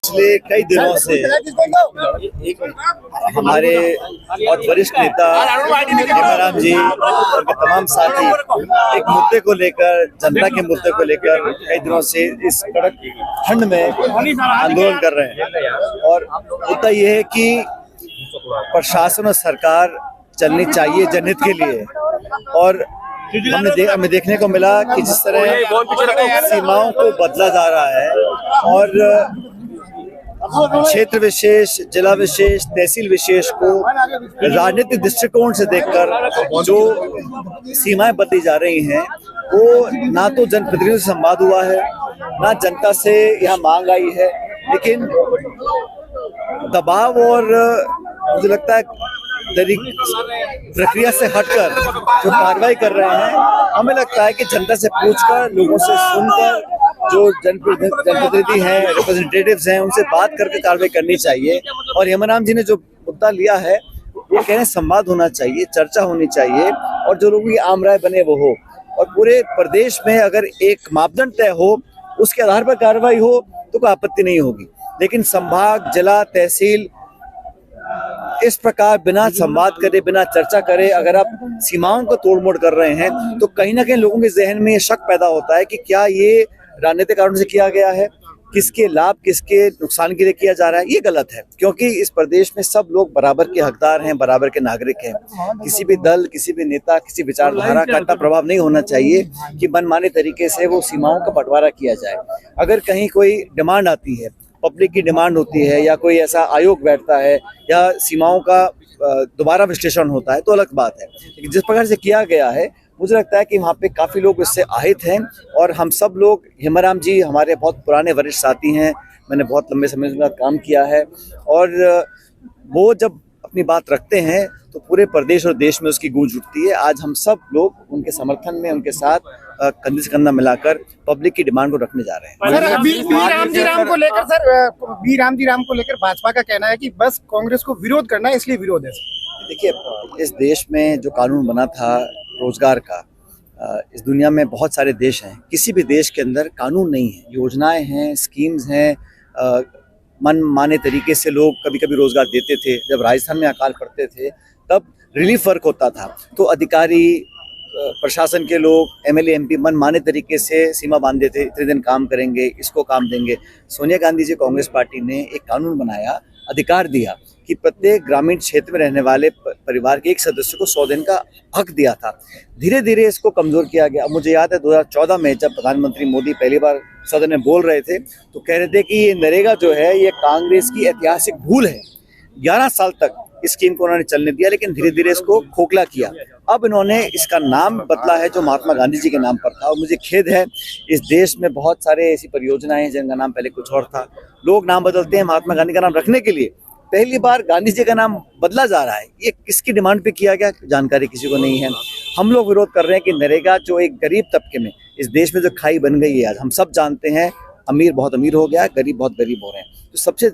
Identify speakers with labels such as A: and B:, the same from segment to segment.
A: पिछले कई दिनों से एक हमारे बहुत वरिष्ठ नेता हेमाराम जी और तमाम साथी एक मुद्दे को लेकर, जनता के मुद्दे को लेकर कई दिनों से इस कड़क ठंड में आंदोलन कर रहे हैं। और मुद्दा ये है कि प्रशासन और सरकार चलनी चाहिए जनहित के लिए। और हमें देखने को मिला कि जिस तरह सीमाओं को बदला जा रहा है और क्षेत्र विशेष, जिला विशेष, तहसील विशेष को राजनीतिक दृष्टिकोण से देखकर जो सीमाएं बदली जा रही हैं, वो ना तो जनप्रतिनिधियों से संवाद हुआ है, ना जनता से यहाँ मांग आई है, लेकिन दबाव और मुझे लगता है प्रक्रिया से हटकर जो कार्रवाई कर रहे हैं, हमें लगता है कि जनता से पूछकर, लोगों से सुनकर, जो जनप्रतिनिधि हैं, रिप्रेजेंटेटिव्स हैं, उनसे बात करके कार्रवाई करनी चाहिए। और हेमाराम जी ने जो मुद्दा लिया है, वो कह रहे हैं संवाद होना चाहिए, चर्चा होनी चाहिए और जो लोगों की आम राय बने वो हो। और पूरे प्रदेश में अगर एक मापदंड तय हो, उसके आधार पर कार्रवाई हो तो कोई आपत्ति नहीं होगी। लेकिन संभाग, जिला, तहसील इस प्रकार बिना संवाद करे, बिना चर्चा करे अगर आप सीमाओं को तोड़ मोड़ कर रहे हैं, तो कहीं ना कहीं लोगों के जहन में ये शक पैदा होता है कि क्या ये राजनीतिक कारणों से किया गया है, किसके लाभ, किसके नुकसान के लिए किया जा रहा है। ये गलत है, क्योंकि इस प्रदेश में सब लोग बराबर के हकदार हैं, बराबर के नागरिक हैं। किसी भी दल, किसी भी नेता, किसी विचारधारा का इतना प्रभाव नहीं होना चाहिए कि मनमाने तरीके से वो सीमाओं का बंटवारा किया जाए। अगर कहीं कोई डिमांड आती है, पब्लिक की डिमांड होती है, या कोई ऐसा आयोग बैठता है, या सीमाओं का दोबारा विश्लेषण होता है, तो अलग बात है। लेकिन जिस प्रकार से किया गया है, मुझे लगता है कि वहाँ पे काफ़ी लोग इससे আহিत हैं। और हम सब लोग, हेमाराम जी हमारे बहुत पुराने वरिष्ठ साथी हैं, मैंने बहुत लंबे समय से काम किया है, और वो जब अपनी बात रखते हैं तो पूरे प्रदेश और देश में उसकी गूंज उठती है। आज हम सब लोग उनके समर्थन में, उनके साथ कंधे से कंधा मिलाकर पब्लिक की डिमांड को रखने जा रहे हैं।
B: सर, अभी राम जी राम को लेकर भाजपा का कहना है कि बस कांग्रेस को विरोध करना है, इसलिए विरोध है।
A: देखिए, इस देश में जो कानून बना था रोजगार का, इस दुनिया में बहुत सारे देश हैं, किसी भी देश के अंदर कानून नहीं है, योजनाएं हैं, स्कीम्स हैं, मन माने तरीके से लोग कभी कभी रोजगार देते थे। जब राजस्थान में अकाल पड़ते थे तब रिलीफ वर्क होता था, तो अधिकारी, प्रशासन के लोग, एमएलए, एमपी मन माने तरीके से सीमा बांध देते, इतने दिन काम करेंगे, इसको काम देंगे। सोनिया गांधी जी कांग्रेस पार्टी ने एक कानून बनाया, अधिकार दिया कि प्रत्येक ग्रामीण क्षेत्र में रहने वाले परिवार के एक सदस्य को 100 दिन का हक दिया था। धीरे धीरे इसको कमजोर किया गया। मुझे याद है 2014 में जब प्रधानमंत्री मोदी पहली बार सदन में बोल रहे थे, तो कह रहे थे कि ये नरेगा जो है ये कांग्रेस की ऐतिहासिक भूल है। 11 साल तक इस स्कीम को उन्होंने चलने दिया, लेकिन धीरे धीरे इसको खोखला किया। अब इन्होंने इसका नाम बदला है, जो महात्मा गांधी जी के नाम पर था। और मुझे खेद है, इस देश में बहुत सारे ऐसी परियोजनाएं हैं जिनका नाम पहले कुछ और था। लोग नाम बदलते हैं महात्मा गांधी का नाम रखने के लिए, पहली बार गांधी जी का नाम बदला जा रहा है। ये किसकी डिमांड पे किया गया, जानकारी किसी को नहीं है। हम लोग विरोध कर रहे हैं कि नरेगा जो एक गरीब तबके में इस देश में जो खाई बन गई है, आज हम सब जानते हैं, अमीर बहुत अमीर हो गया है, गरीब बहुत गरीब हो रहे हैं। तो सबसे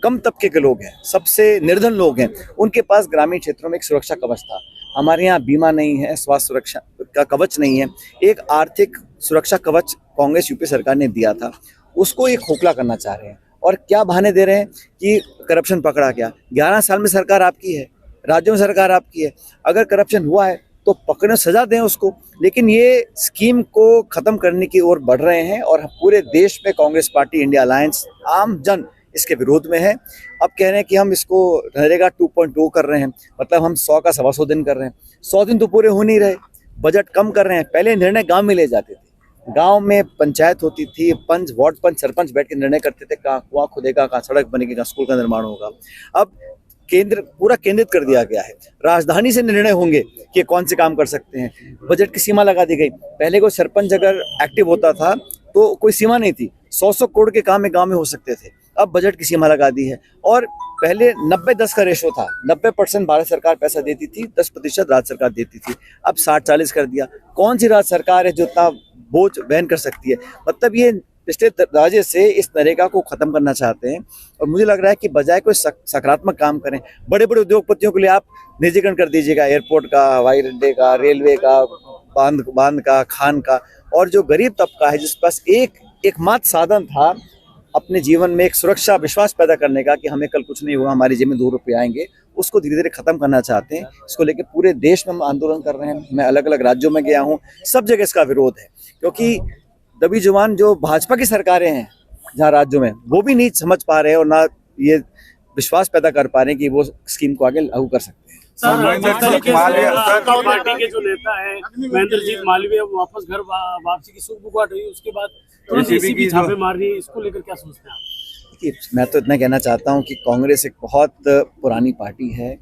A: कम तबके के लोग हैं, सबसे निर्धन लोग हैं, उनके पास ग्रामीण क्षेत्रों में एक सुरक्षा कवच था। हमारे यहाँ बीमा नहीं है, स्वास्थ्य सुरक्षा का कवच नहीं है। एक आर्थिक सुरक्षा कवच कांग्रेस यूपी सरकार ने दिया था, उसको ये खोखला करना चाह रहे हैं। और क्या बहाने दे रहे हैं कि करप्शन पकड़ा गया। 11 साल में सरकार आपकी है, राज्यों में सरकार आपकी है, अगर करप्शन हुआ है तो पकड़ने, सजा दें उसको। लेकिन ये स्कीम को खत्म करने की ओर बढ़ रहे हैं, और पूरे देश में कांग्रेस पार्टी, इंडिया अलायंस, आम जन इसके विरोध में है। अब कह रहे हैं कि हम इसको नरेगा 2.2 कर रहे हैं, मतलब हम 100 का 125 दिन कर रहे हैं। 100 दिन तो पूरे हो नहीं रहे, बजट कम कर रहे हैं। पहले निर्णय गांव में ले जाते थे, गांव में पंचायत होती थी, पंच, वार्ड पंच, सरपंच बैठ के निर्णय करते थे, कहाँ कुआं खुदेगा, कहाँ सड़क बनेगी, कहाँ स्कूल का निर्माण होगा। अब केंद्र पूरा केंद्रित कर दिया गया है, राजधानी से निर्णय होंगे कि कौन से काम कर सकते हैं। बजट की सीमा लगा दी गई। पहले कोई सरपंच अगर एक्टिव होता था तो कोई सीमा नहीं थी, 100 करोड़ के काम एक गाँव में हो सकते थे। अब बजट की सीमा लगा दी है। और पहले 90-10 का रेशो था, 90% भारत सरकार पैसा देती थी, 10% राज्य सरकार देती थी। अब 60-40 कर दिया। कौन सी राज्य सरकार है जो इतना बोझ वहन कर सकती है? मतलब ये पिछले दरवाजे से इस नरेगा को खत्म करना चाहते हैं। और मुझे लग रहा है कि बजाय कोई सकारात्मक काम करें, बड़े बड़े उद्योगपतियों के लिए आप निजीकरण कर दीजिएगा, एयरपोर्ट का, हवाई अड्डे का, रेलवे का, बांध का, खान का। और जो गरीब तबका है, जिस पास एकमात्र साधन था अपने जीवन में एक सुरक्षा विश्वास पैदा करने का कि हमें कल कुछ नहीं होगा, हमारी जेब में 2 रुपये आएंगे, उसको धीरे धीरे खत्म करना चाहते हैं। इसको लेकर पूरे देश में हम आंदोलन कर रहे हैं। मैं अलग अलग राज्यों में गया हूँ, सब जगह इसका विरोध है, क्योंकि दबी जुबान जो भाजपा की सरकारें हैं जहाँ राज्यों में, वो भी नहीं समझ पा रहे और ना ये विश्वास पैदा कर पा रहे हैं कि वो स्कीम को आगे लागू कर सकते हैं।
C: पार्टी के जो नेता है महेंद्रजीत मालवीय वापस घर वापसी की सुगबुगाहट हुई, उसके बाद तुरंत एसीबी छापे मार रही है, इसको लेकर क्या सोचते हैं आप?
A: देखिए, मैं तो इतना कहना चाहता हूँ कि कांग्रेस एक बहुत पुरानी पार्टी है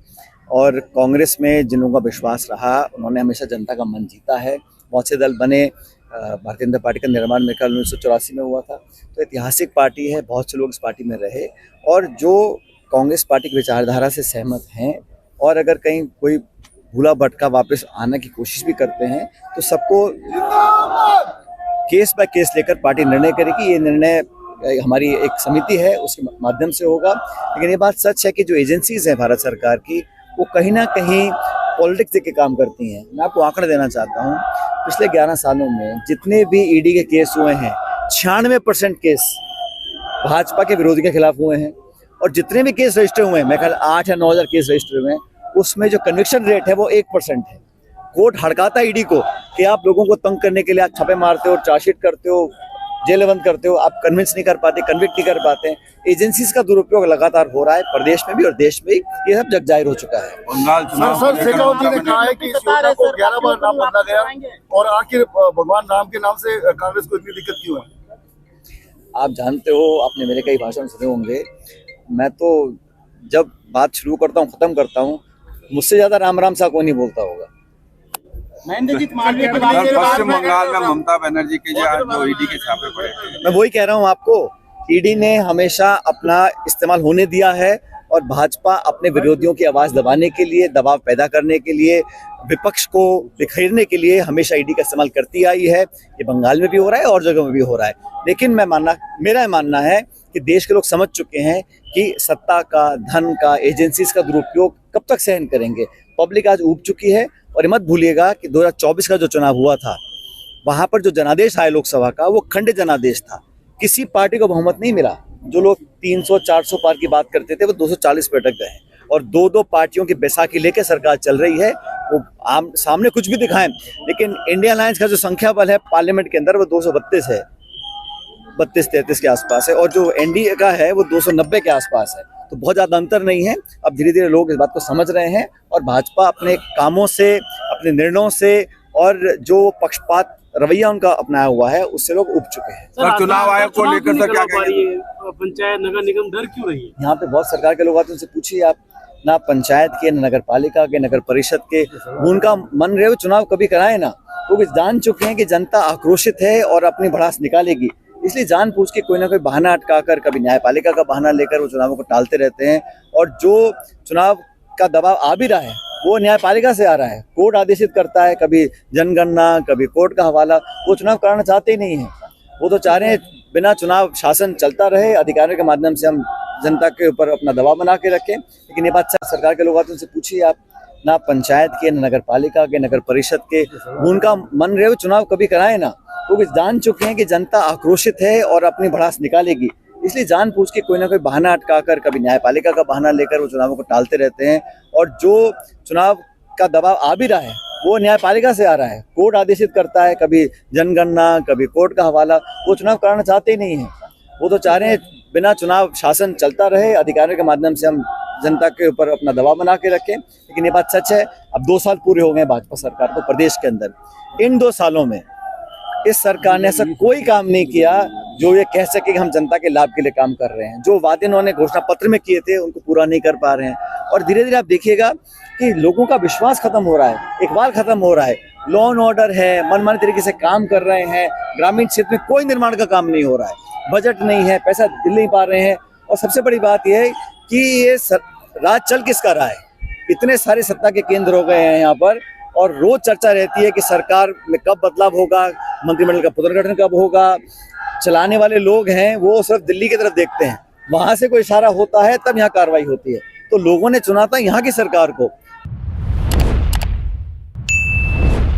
A: और कांग्रेस में जिन लोगों का विश्वास रहा उन्होंने हमेशा जनता का मन जीता है। बहुत से दल बने, भारतीय जनता पार्टी का निर्माण मेरे ख्याल 1984 में हुआ था, तो ऐतिहासिक पार्टी है। बहुत से लोग इस पार्टी में रहे और जो कांग्रेस पार्टी की विचारधारा से सहमत हैं और अगर कहीं कोई भूला भटका वापस आने की कोशिश भी करते हैं तो सबको केस बाय केस लेकर पार्टी निर्णय करेगी। ये निर्णय हमारी एक समिति है, उसके माध्यम से होगा। लेकिन ये बात सच है कि जो एजेंसीज हैं भारत सरकार की, वो कहीं ना कहीं पॉलिटिक्स के काम करती हैं। मैं आपको आंकड़ा देना चाहता हूँ, पिछले 11 सालों में जितने भी ईडी के केस हुए हैं, 96% केस भाजपा के विरोधी के खिलाफ हुए हैं और जितने भी केस रजिस्टर हुए हैं, मैं ख्याल 8 या 9,000 केस रजिस्टर हुए हैं, उसमें जो कन्विक्शन रेट है वो 1% है। कोर्ट हड़काता है ईडी को कि आप लोगों को तंग करने के लिए आप छापे मारते हो, चार्जशीट करते हो, जेल बंद करते हो, आप कन्विंस नहीं कर पाते, कन्विक्ट नहीं कर पाते। एजेंसीज का दुरुपयोग लगातार हो रहा है प्रदेश में भी और देश में भी, ये सब जग जाहिर हो चुका है।
D: बंगाल
B: सर शेखावत जी ने कहा है कि इस योजना को 11 बार नाम बदला गया और आखिर भगवान राम के नाम से कांग्रेस को इतनी दिक्कत क्यों है?
A: आप जानते हो, आपने मेरे कई भाषण सुने होंगे, मैं तो जब बात शुरू करता हूँ खत्म करता हूँ, मुझसे ज्यादा राम राम सा कोई नहीं बोलता होगा।
B: महेंद्रजीत मालवीय के
D: पश्चिम बंगाल में ममता बनर्जी के जो ईडी के छापे पड़े थे,
A: मैं वही कह रहा हूँ आपको, ईडी ने हमेशा अपना इस्तेमाल होने दिया है और भाजपा अपने विरोधियों की आवाज दबाने के लिए, दबाव पैदा करने के लिए, विपक्ष को बिखेरने के लिए हमेशा ईडी का इस्तेमाल करती आई है। ये बंगाल में भी हो रहा है और जगह में भी हो रहा है। लेकिन मेरा मानना है कि देश के लोग समझ चुके हैं कि सत्ता का, धन का, एजेंसीज का दुरुपयोग कब तक सहन करेंगे। पब्लिक आज ऊब चुकी है और ये मत भूलिएगा कि 2024 का जो चुनाव हुआ था, वहां पर जो जनादेश आया लोकसभा का, वो खंडित जनादेश था। किसी पार्टी को बहुमत नहीं मिला। जो लोग 300-400 पार की बात करते थे वो 240 पे अटक गए और 2-2 पार्टियों की बैसाखी लेकर सरकार चल रही है। वो सामने कुछ भी दिखाएं, लेकिन इंडिया अलायंस का जो संख्या बल है पार्लियामेंट के अंदर वो 232 है, 32-33 के आसपास है और जो एनडीए का है वो 290 के आसपास है। तो बहुत ज़्यादा अंतर नहीं है। अब धीरे धीरे लोग इस बात को समझ रहे हैं और भाजपा अपने कामों से, अपने निर्णयों से और जो पक्षपात रवैया उनका अपनाया हुआ है, उससे लोग उब चुके हैं।
D: सर, चुनाव आयोग को लेकर सर क्या कहेंगे?
C: पंचायत नगर निगम डर क्यों रही है?
A: यहाँ पे बहुत सरकार के लोग आते हैं, उनसे पूछिए आप, ना पंचायत के, ना नगर पालिका के, नगर परिषद के, उनका मन रहे वो चुनाव कभी कराए ना। वो जान चुके हैं कि जनता आक्रोशित है और अपनी भड़ास निकालेगी, इसलिए जानबूझ के कोई ना कोई बहाना अटकाकर, कभी न्यायपालिका का बहाना लेकर वो चुनावों को टालते रहते हैं। और जो चुनाव का दबाव आ भी रहा है वो न्यायपालिका से आ रहा है, कोर्ट आदेशित करता है, कभी जनगणना, कभी कोर्ट का हवाला। वो चुनाव कराना चाहते ही नहीं है। वो तो चाह रहे हैं बिना चुनाव शासन चलता रहे, अधिकारियों के माध्यम से हम जनता के ऊपर अपना दबाव बना के रखें। लेकिन ये बात सरकार के लोग आते हैं, उनसे पूछिए आप, ना पंचायत के, ना नगर पालिका के, नगर परिषद के, उनका मन रहे वो चुनाव कभी कराए ना। वो जान चुके हैं कि जनता आक्रोशित है और अपनी भड़ास निकालेगी, इसलिए जानबूझ के कोई ना कोई बहाना अटकाकर, कभी न्यायपालिका का बहाना लेकर वो चुनावों को टालते रहते हैं। और जो चुनाव का दबाव आ भी रहा है वो न्यायपालिका से आ रहा है, कोर्ट आदेशित करता है, कभी जनगणना, कभी कोर्ट का हवाला। वो चुनाव कराना चाहते ही नहीं है। वो तो चाह रहे हैं बिना चुनाव शासन चलता रहे, अधिकारियों के माध्यम से हम जनता के ऊपर अपना दबाव बना के रखें। लेकिन ये बात सच है, अब 2 साल पूरे हो गए भाजपा सरकार को प्रदेश के अंदर। इन 2 सालों में इस सरकार ने ऐसा कोई काम नहीं किया जो ये कह सके कि हम जनता के लाभ के लिए काम कर रहे हैं। जो वादे उन्होंने घोषणा पत्र में किए थे उनको पूरा नहीं कर पा रहे हैं। और धीरे धीरे आप देखिएगा कि लोगों का विश्वास खत्म हो रहा है, इकबाल खत्म हो रहा है। लॉ एंड ऑर्डर है, मनमाने तरीके से काम कर रहे हैं। ग्रामीण क्षेत्र में कोई निर्माण का काम नहीं हो रहा है, बजट नहीं है, पैसा दिल नहीं पा रहे हैं। और सबसे बड़ी बात यह है कि ये राज चल किसका रहा है। इतने सारे सत्ता के केंद्र हो गए हैं यहाँ पर और रोज चर्चा रहती है कि सरकार में कब बदलाव होगा, मंत्रिमंडल का पुनर्गठन कब होगा। चलाने वाले लोग हैं वो सिर्फ दिल्ली की तरफ देखते हैं, वहां से कोई इशारा होता है तब यहाँ कार्रवाई होती है। तो लोगों ने चुना था यहाँ की सरकार को,